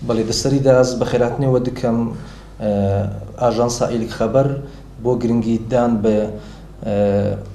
بەڵێ دەسەریدا ئەس بە خێراتنەوە دکەم ئاژانسا ئیلک خەبەر بۆ گرنگیدان بە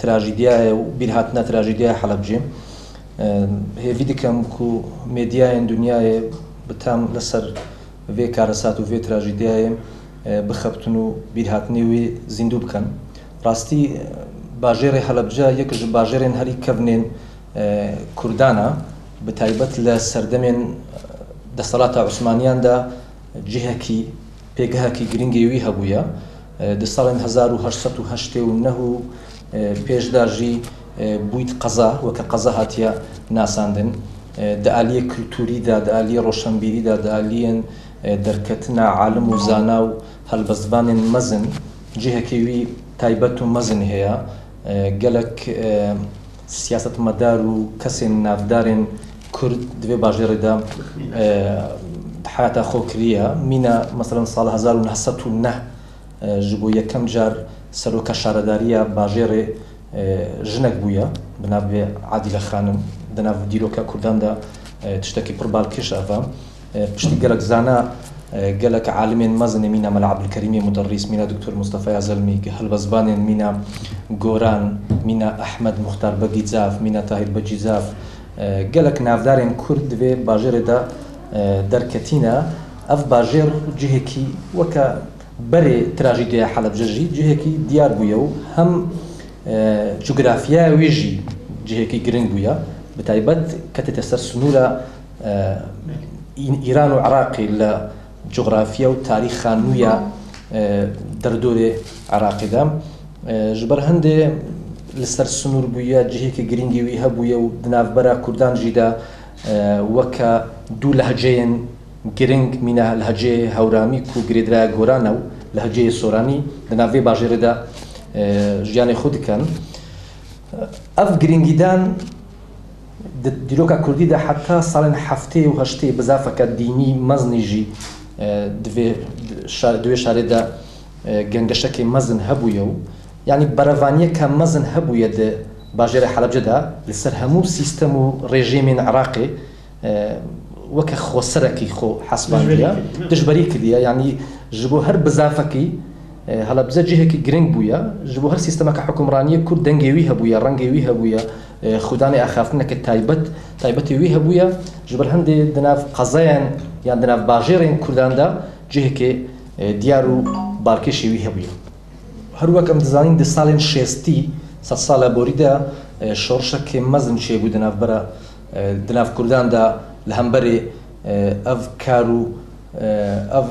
تراژیدیایە و بیرهاتنە تراژیدیای حەلەبجێ هێوی دکەم و مێدیایەن دنیایە بتام لەسەر vê karasat û vê trajîdiyayê bixebtin û bîrhatnê wê zîndû bikin. Rastî bajêrê Helebce yek ji bajêrên herî kevnên Kurdan e bi taybet li serdemên destelata Osmaniyan de cihekî pêgehekî giringê wî hebûye. Di salên 1889 û pêşda jî bûyt qeza weke qeza hatiye nasandin. Di aliyê kültûrî de, di aliyê roşenbîrî de, di aliyên derketina alim û zana û helbestvanên mezin cihekî wî taybet û mezin heye. Gelek siyasetmedar û kesên navdarên Kurd di vê bajêrê de hayata xwe kiriye. Mîna meselan sala 1909 ji bo yekem car seroka şaredariya bajêrê jinek bûye bi nav vê Adîle Xanim di nav dîroka Kurdan de tiştekî pir balkêş eve. Piştî gelek zana gelek alimên mezin mîna Mela Abdulkerîmê Muderrîs, mîna Doktor Mustafa Zelmî, helbestvanên mîna Goran, mîna Ahmed Muxtar Begî Zaf, mîna Tahir Becî Zaf, gelek navdarên Kurd di vê bajêrê de derketîne. Ev bajêr cihekî weke berê trajîdiya Helebce jî cihekî diyar bûye û hem coğrafiya wê jî cihekî giring bûye. Bi taybet ketîte ser sunûra İran û Iraqê li coğrafiya û tarîxa nû ya derdorê Iraqê de ji ber hindê li ser sunûr bûye cihekî giringî wî hebûye û di navbera Kurdan jî de weke du lehceyên giring mîna lehceyê Hewramî ku girêdiraya Goran e û lehceyê Soranî di nav vê bajêrê de jiyanê xwe dikin. Ev giringîdan di dîroka Kurdî de heta salên heftê û heştê bi zafeke dînî mezinî jî di vê şarê de gengeşekê mezin hebûye û yanî berevaniyeke mezin hebûye di bajêrê Helebce de li ser hemû sîstem û rejîmên Iraqê weke xweserekî xwe hesbandiye dijberî kiriye. Yanî ji bo her bizafekî Helebce cihekî giring bûye, ji bo her sîstemeka hukmraniyê Kurd dengê wî hebûye, rengê wî hebûye, xudanê axaftineke taybetê wî hebûye. Ji ber hindê di nav qezayan yan di nav bajêrên Kurdan de cihekê diyar û balkêşê wî hebûye. Her wek em dizanîn di salên şêstî sed sala borî de şorşekê mezin çêbû di navbera di nav Kurdan de li hemberê ev kar û ev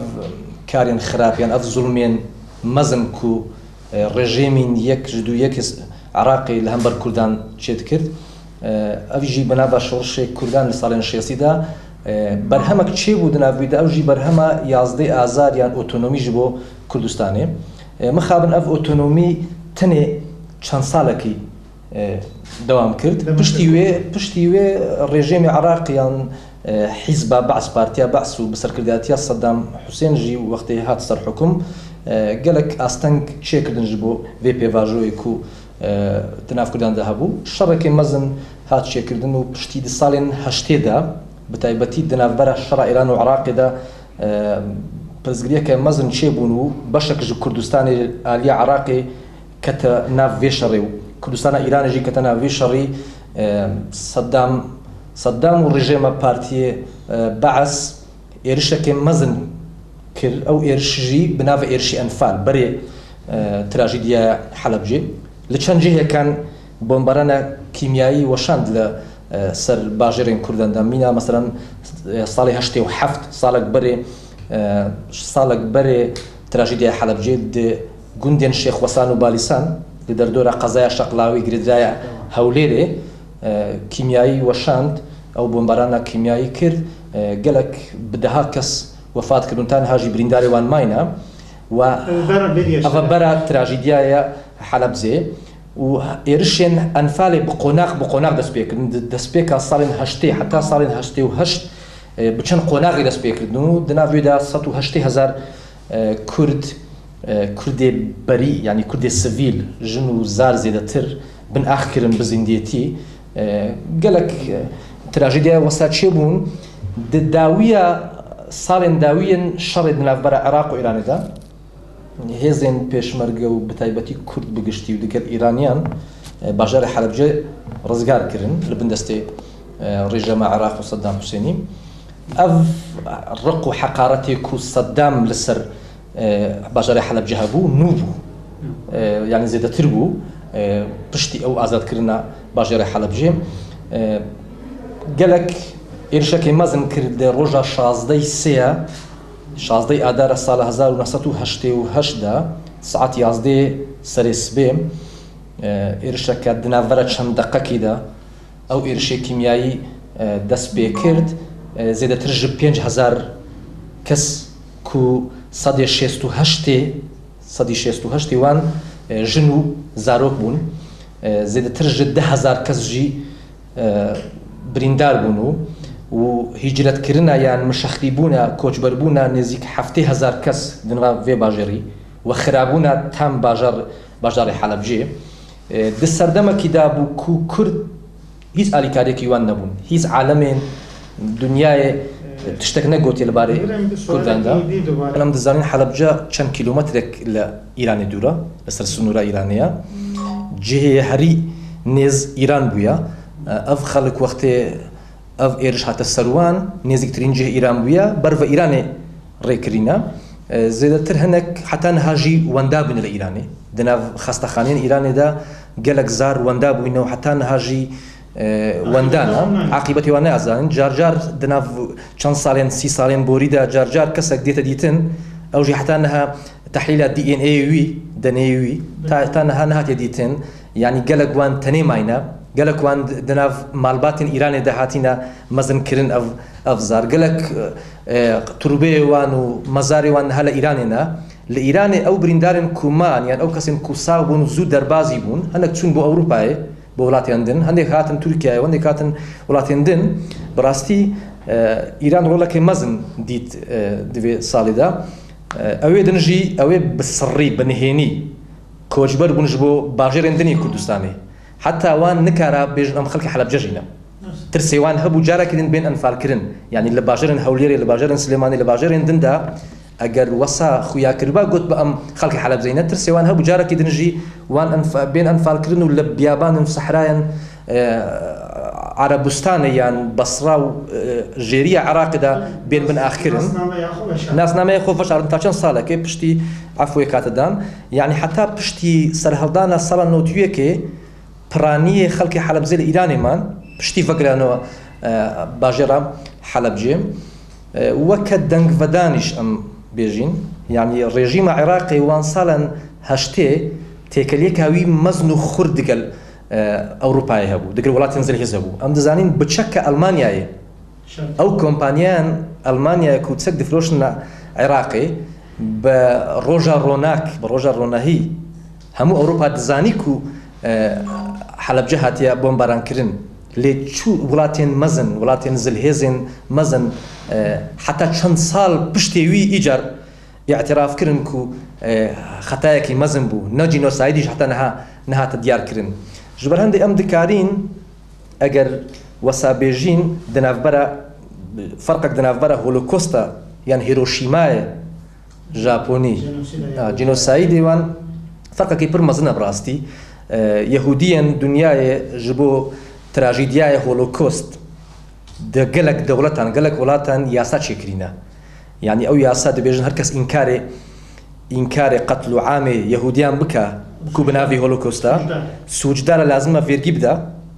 karên xirab yan ev zulmên mezin ku rejîmên yek ji dû yekê Iraqê li hember Kurdan çê dikir. Ev jî bi nava şorşê Kurdan li salên şêstî de berhemek çêbû di nav wî de ew jî berhema yazdê azar yan otonomî ji bo Kurdistanê. Mixabin ev otonomî tenê çend salekî dewam kir. Piştî wê rejîmê Iraqê yan Hîzba Ba's Partiya Ba's û bi serkirdatiya Saddam Husên jî wextê hat ser hukm gelek asteng çêkirdin ji bo vê pêvajoyê ku di nav Kurdan de hebû. Şerekê mezin hat çêkirdin û piştî di salên heştê de bi taybetî di navbera şera Îran û Iraqê de pirzgiriyeke mezin çêbûn û beşek ji Kurdistanê aliya Iraqê kete nav vê şerê û Kurdistana Îranê jî kete nav vê şerî. Saddam û rejîma partiyê Ba's êrişekê mezin kir. Ew êriş jî bi navê êrişî Enfal berê trajîdiya Helebcê. Li çend cihêkan bombarana kîmyayî weşand li ser bajêrên Kurdan de mîna meselan salê 87 salek berê trajîdiya Helebcê di gundên Şêxwesan û Balisan li derdora qezaya Şeqlawî girêdiraya Hewlêrê kîmyayî weşand ew bombarana kîmyayî kir. Gelek bi deha kes wefat kirin tanha jî birîndarê wan mayne و ev bera trajîdiyaya Helebcê û êrişên Enfalê bi qonak dest pêkirin. Destpêka salên heştê heta salên heştê û heşt bi çend qonaqî dest pêkirin û di nav wê de 180,000 Kurdê berî yanî Kurdê sivîl jin û zar zêdetir bin ax kirin bi zîndiyetî. Gelek trajîdiya wesa çêbûn di dawiya ساڵێن داویەن شەڕێ ناوبەرە عێراق و ئیرانێدا هێزێن پێشمەرگە و بەتایبەتی کورد بگشتی و دیگەر ئیرانیان باژارە حەلەبجە ڕزگارکردن لە بندەستێ ڕێژەمە عێراق و سەدام حوسێنی ئەو ڕق و حەقارەتێک و سەدام لەسەر باژارە حەلەبجە هەبوو نوو بوو یعنی زێدەتر بوو پشتی ئەو ئازادکردنە باژێرە حەلەبجێ گەلک ئێرشەکەی مەزن کرد لە ڕۆژە 16 ئادارە ساڵە 1970دا سعاتی 11 سەرێ سبێ ئێرشەکە دناڤەرە چەند دەقەکیدا ئەو ئێرشەی کیمیایی دەست پێ کرد زێدەتر ژ 5,000 کەس و 168 وان ژن و زارۆک بوون زێدەتر ژ 10,000 کەس ژی بریندار بوون و هیجرەتکردنە یان مشەخریبوونە کۆچبەربوونە نێزیک 7,000 کەس دنیا vê باژێری و خرابوونە تام باژارێ حەلەبجێ di serdemekî da bû ku Kurd hîç alîkariyekî wan nebûn hîç alemên dunyayê tiştek negotiye li barê Kurdan da em dizanin Helebce çend kîlometrek li Îranê dûr e li ser sinûra Îranê ye cihê herî nêz Îran bûye ev xelek wextê ev êriş hate ser wan nêzîktirîn cihê Îran bûye ber ve Îranê rêkirîne زێدەتر هەنێک حتا نەها ژی وەندا بوون لە ئیرانê di nav xastexaneyên Îranê de gelek zar wenda bûyne û heta niha jî wendana aqîbetê wan neazanin car car di nav çend salên 30 salên borî de car car kesek dête dîtin ew jî heta niha tehlîla DNAyê wî deneyê wî ta niha nehatiye dîtin yanî gelek wan tenê mayne gelek wan di nav malbatên Îranê de hatîne mezinkirin ev zar gelek turbeyê wan û mezarê wan niha li Îranê ne li Îranê ew birîndarên ku man yan ew kesên ku sax bûn zû derbazî bûn hinek çûn bo Ewropayê bo welatiyên din hindêk hatin Tirkiyeyê hindêk hatin welatên din bi rastî Îran rolekê mezin dît di vê salê de ew ê din jî ew ê bi sirrî bi nihênî koçber bûn ji bo bajêrên dinê Kurdistanê heta wan nikare bêjin em xelkê Helebce jî ne tirsê wan hebû carekî din bên enfalkirin yanî li bajêrên Hewlêrê li bajêrên Silêmanî li bajêrên din de eger wesa xuya kiriba got bi em xelkê Helebzeyî ne tirsê wan hebû carekî din jî wan bên enfalkirin û li biyabanên sehrayên Arabistanê yan Basra û jêriya Iraqê de bên bin axkirin nasnameya xwe veş ta çend salekê piştî efwê katidan yanî heta piştî serhildana sala notiyekê piraniyê xelkê Helebzê li Îranê man piştî vekiranowa bajêra Helebcê weke dengvedanîş em bêjîn yanî rejîma Iraqê wan salan heştê têkeliyeka wî mezn û xur digel Ewropayê hebû digel welatên zilhêz hebû em dizanîn bi çeka Almanyayê ew kompanyeyan Almanyayê ku çek difiroşin Iraqê bi roja ronak bi roja ronahî hemû Ewropa dizanî ku Helebce hatiye bombarankirin lê çû welatên mezin welatên zilhêzên mezin heta çend sal piştê wî îcar îtiraf kirin ku xetayekî mezin bû ne cînosaydî jî heta nehate diyarkirin ji ber hindê em dikarîn eger wesa bêjîn di navbera ferqek di navbera Holokosta yan Hiroşîmayê Japonî cînosaydê wan ferqekî pir mezin e bi rastî Yehudiyên dunyayê ji bo trajîdiyaya Holokost di gelek dewletan gelek welatan yasa çêkirîne yanî ew yasa dibêjin her kes înkarê qetl û amê Yehudiyan bike ku bi navê Holokosta sûcdara lazim e vergî bide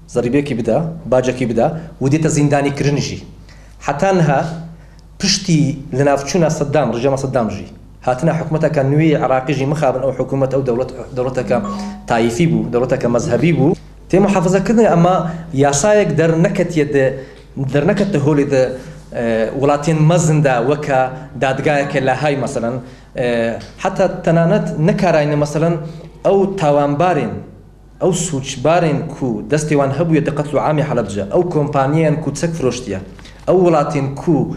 zerîbekî bide bacekî bide û dête zîndanîkirin jî heta niha piştî li navçûna Seddam rejema Seddam jî hatine hikûmeteka nûyê Iraqî jî mixabin ew hikûmet ew dewleteka tayîfî bû dewleteka mezhebî bû tê muhafezekirinê ama yasayek derneketiye dernekete holê de welatên mezin de weke dadgaheke lehayê meselan heta tenanet nekarayne meselan ew tawanbarên ew sûçbarên ku destê wan hebûye di qetl û amê Helebce ew kompanyeyên ku çek firoştiye ew welatên ku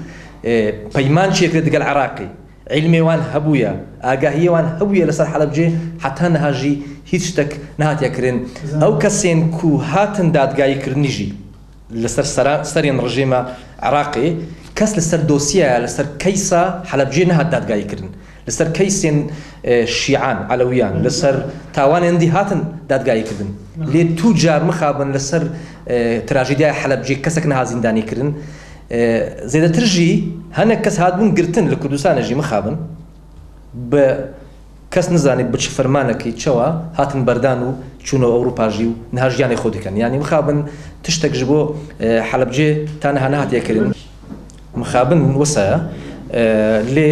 peyman çêkire digel Iraqê ilmê wan hebûye agahiyê wan hebûye li ser Helebcê heta niha jî hîç ştek nehatiye kirin ew kesên ku hatin dadgahîkirinî jî li ser serên rejîma Iraqê کەس لەسەر دۆسیە لەسەر کەیسە حەلەبجێ نەهات دادگاییکردن لەسەر کەیسێن شیعان عەلەویان لەسەر تاوانێندی هاتن دادگاییکردن لێ تو جار مخابن لەسەر تراژیدیای حەلەبجێ کەسێک نەها زیندانیکردن زێدەترژی هەنێک کەس هاتبوون گرتن لە کوردستانەژی مخابن بە کەس نزانێت بچ فەرمانەکەی چەوە هاتن بەردان و چوونەوە ئەوروپاژی و نەها ژیانی خۆ دەکەن یعنی مخابن تشتێک ji بۆ حەلەبجێ تا نەها نەهاتیەکردن مخابن وەسایە لێ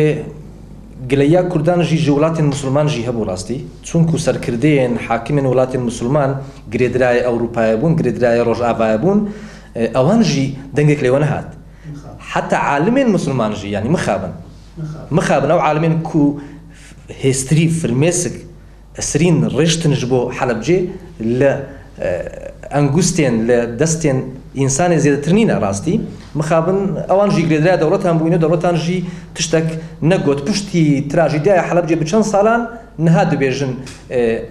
گلەیە کوردانژی ji وڵاتên مسلمانژی هەبوو ڕاستی چونکو سەرکردەیەن حاکمên وڵاتên مسلمان گرێدرای ئەوروپایە بوون گرێدرای ڕۆژئاوایە بوون ئەوانژی دەنگێک لێوە نەهات حتا عالمên مسلمانژی یعنی مخابن ئەو عالمên ku هێستری فرمێسک ئەسرین ڕێشتن ji بۆ حەلەبجێ لە ئەنگوستێن لە دەستێن ئینسانی زێدەتر نینە ڕاستی مخابن ئەوانژی گرێدرای دەوڵەتان بووینە دەوڵەتانژی تشتێک نەگوت پشتی تراژیدیای حەلەبجێ بچەند ساڵان نەها دەبێژن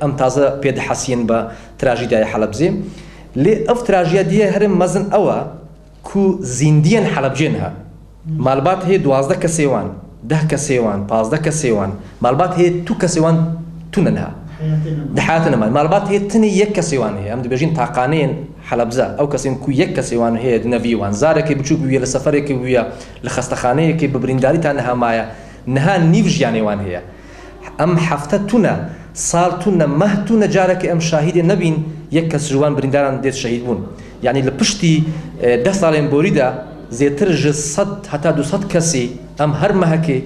ئەم تازە پێدەحەسین بە تراژیدیای حەلەبجێ لێ ئەف تراژیدیە هەرم مەزن ئەوە ku زیندیەن حەلەبجێن هە مالبات هەیە 12 کەسێوان 10 کەسێوان 15 کەسێوان مالبات هەیە تو کەسێوان تونەنها دەحاتە نەمان مالبات هەیە تنی یەک کەسێوان هەیە ئەم دەبێژین تاقانەیەن حەلەبجە ئەو کەسێن ku یەک کەسێوان هەیە نەڤیوان زارێکی بچووک بوویە لە سەفەرێکی بوویە لە خەستەخانەیەکی بە برینداری تا نەهامایە نەها نیو ژیانێوان هەیە ئەم هەفتە تونە ساڵ تونە مەه تونە جارێکی ئەم شاهیدێ نەبین یەک کەس جوان برینداران دێت شەهید بوون یعنی لە پشتی 10 ساڵێن بۆریدا زێتر ji 100 هەتا 200 کەسی ئەم هەر مەهەکێ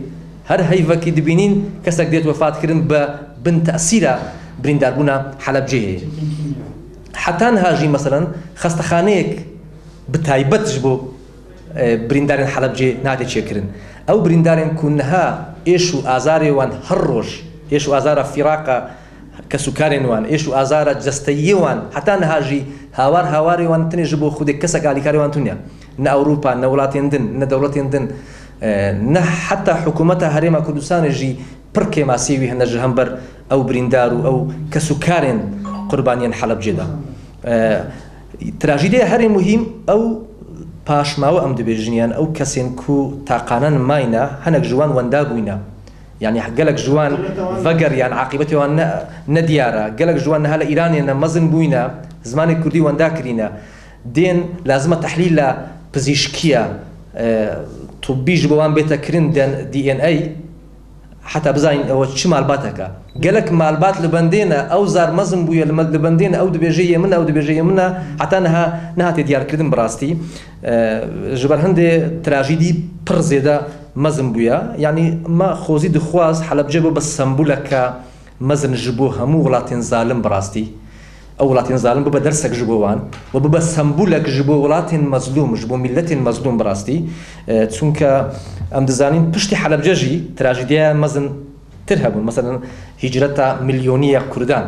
هەر هەیڤەکی دبینین کەسێک دێت وەفاتکردن بە بن تەسیرە برینداربوونە حەلەبجێ هەیە حتا نەهاژی مەسەلەن خەستەخانەیەک بتایبەت ji بۆ بریندارên حەلەبجێ ناتێ چێکردن ئەو بریندارên ku نەها ئێش و ئازارێوان هەر ڕۆژ ئێش و ئازارە فیراقە کەسوکارێن وان ئێش و ئازارە جەستەییەوان حتا نەهاژی هاوارێوان تنێ ji بۆ خودێک کەسێک ئالیکاریوان تونیە نە ئەوروپا نە وڵاتێن دن نە دەوڵەتێن دن نە حتا حکوومەتە هەرێما کوردستانێژی پڕ کێماسیوی هەندە ji هەمبەر ئەو بریندار و ئەو کەسوکارێن قوربانیان حەلەبجێدا تراژیدیە هەرێ مهم ئەو پاشماوە ئەم دەبێژنیان ئەو کەسێن ku تاقانەن ماینە هەنێک جوان وەندا بووینە یعنی گەلک جوان ڤەگەریان عاقبەتێوان نەدیارە گەلک جوان نەها لە ئیرانێنە مەزن بووینە زمانی کوردی وەندا کرینە دێن لازمە تەحلیل لە پزیشکیە توبیش بۆوان بێتەکردن DNA حتا بزانین ئەوە چ مالباتەکە گەلک مالبات لە بەندێنە ئەو زار مەزن بوویە لە بەندێنە ئەو دەبێژەیە منە ئەو دەبێژەیە منە حتا نەهاتێ دیارکردن بڕاستی ji ber هەندێ تراژیدی پڕ زێدە مەزن بوویە یعنی مە خۆزی دخواست حەلەبجێ بۆ بە سەمبولەکە مەزن ji بۆ هەموو وڵاتێن زالم بڕاستی ئەو وڵاتێن زالم ببە دەرسێک ji بۆوان و ببە سەمبولێک ji بۆ وڵاتێن مەزلوم ji بۆ میلەتێن مەزلوم بڕاستی چونکە ئەم دەزانین پشتی حەلەبجەژی تراژیدیە مەزن تر هەبوون مەسەلەن هیجرەتە ملیۆنیە کوردان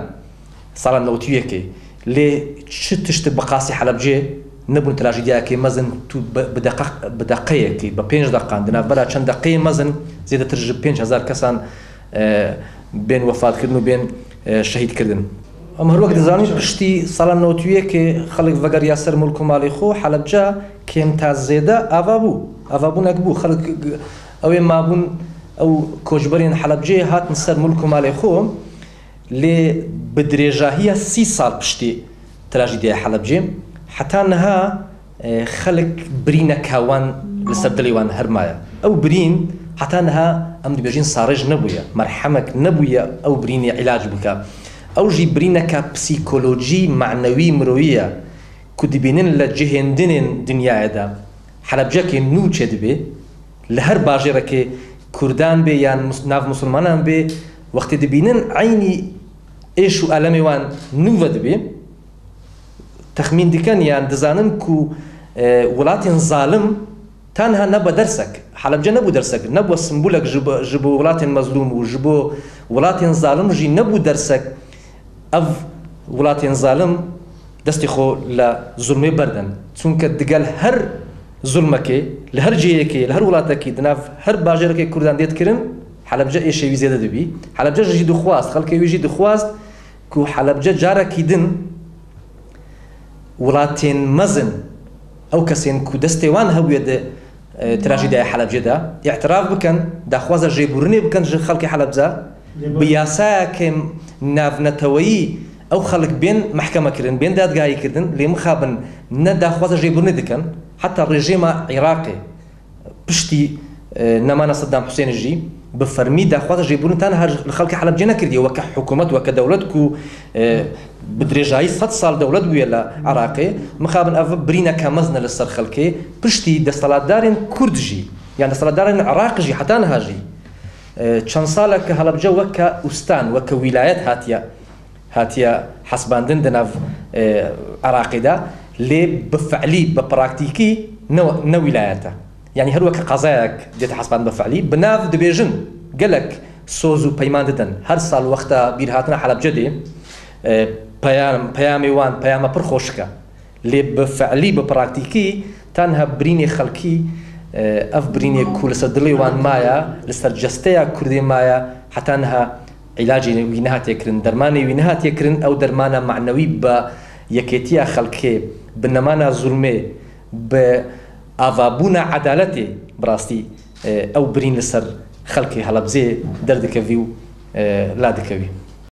ساڵە 91 لێ چ تشت بەقاسی حەلەبجێ نەبوون تراژیدیاکەی مەزن تو بە دەقەیەکی بە 5 دقان دنابەرە چەند دقەی مەزن زێدەتر ji 5000 کەسان بێن وەفاتکردن و بێن شەهیدکردن ئەم هەروەک دەزانین پشتی ساڵە 91 خەڵک ڤەگەریا سەر مولک و ماڵی خۆ حەلەبجە کێم تا زێدە ئاوابوونێک بوو خەڵک ئەوێ مابوون ئەو کۆچبەرێن حەلەبجێ هاتن سەر مولک و ماڵی خۆ لێ بە درێژاهیە 30 ساڵ پشتی تراژیدیای حەلەبجێ حتا نەها خەڵک برینە کاوان لەسەر دڵیوان هەرمایە ئەو برین حتا نەها ئەم دەبێژین ساڕێژ نەبوویە مەرحەمەک نەبوویە ئەو برینی عیلاج بکە ئەو ژی برینەکە پسیکۆلۆجی معنەوی مرۆییە ku dibînin لە cihêndinên dinyayê de حەلەبجەکێ nû çê dibe li her bajêrekê Kurdan bê yan nav musulmanan bê wextê dibînin eynî êş û elemê wan nû ve dibe texmîn dikin yan dizanin ku welatên zalim tanha nebe dersek حەلەبجە nebû dersek nebû simbûlek ji bo welatên mezlûm û ji bo welatên zalim jî nebû dersek ev welatên zalim destê xwe li zulmê berdin çûnke digel her zulmekê li her cihêkê li her welatekê di nav her bajêrekê Kurdan dêt kirin حەلەبجە êşe wî zêde dibî حەلەبجە jî dixwast xelkê wî jî dixwast ku حەلەبجە carekî din welatên mezin ew kesên ku destê wan hebûye de تراژیدای حەلەبجێدا اعتراف بکەن داخوازە ژێبوورنێ بکەن خەڵکی حەلەبجە بە یاسایەکێ ناونەتەوەیی ئەو خەڵک بێن محکەمەکردن بێن دادگاییکردن لێ مخابن نە داخوازە ژێبوورنێ دەکەن حتا ڕێژێمە عێراقێ پشتی نەمانە سەدام حوسێنژی بە فەرمی داخوازە ژێبوورنتان هەر لە خەڵکی حەلەبجێ نەکردی وەکە حکوومەت وەکە دەوڵەت و بدرێژایی 100 ساڵ دەوڵەت بووە لە عێراقێ مخابن ئەڤ برینەکە مەزنە لەسەر خەڵکێ پشتی دەسەڵاتدارên کوردژی یان دەسەڵاتدارên عێراقژی حتا نەهاژی چەند ساڵە کە هەڵەبجە وەکە ئوستان وەکە ویلایەت هاتیە حەسباندن دەناو عێراقیدا لێ بفعلی بە پراکتیکی نەویلایەتە یعنی هەروەکە قەزایەک دێتە حەسبان بەفعلی بناو دەبێژن گەلک سۆز و پەیمان دەدەن هەر ساڵ وەختە بیرهاتنە حەلەبجە دێ پەیامی وان پەیامە پڕ خۆشکە لێ بەفعلی بە پراکتیکی تەنها برینێ خەڵکی ئەف برینێ کو لەسەر دڵی وان مایە لەسەر جەستەیە کوردێ مایە حتانها عیلاجی وی نەهاتێکردن دەرمانی وی نەهاتێکردن ئەو دەرمانە معنەوی بە یەکێتیە خەڵکێ بنەمانە زوڵمێ بە ئاوابوونە عەدالەتێ بڕاستی ئەو برین لەسەر خەڵکی هەڵەبجێ دەردەکەوی و لا دەکەوی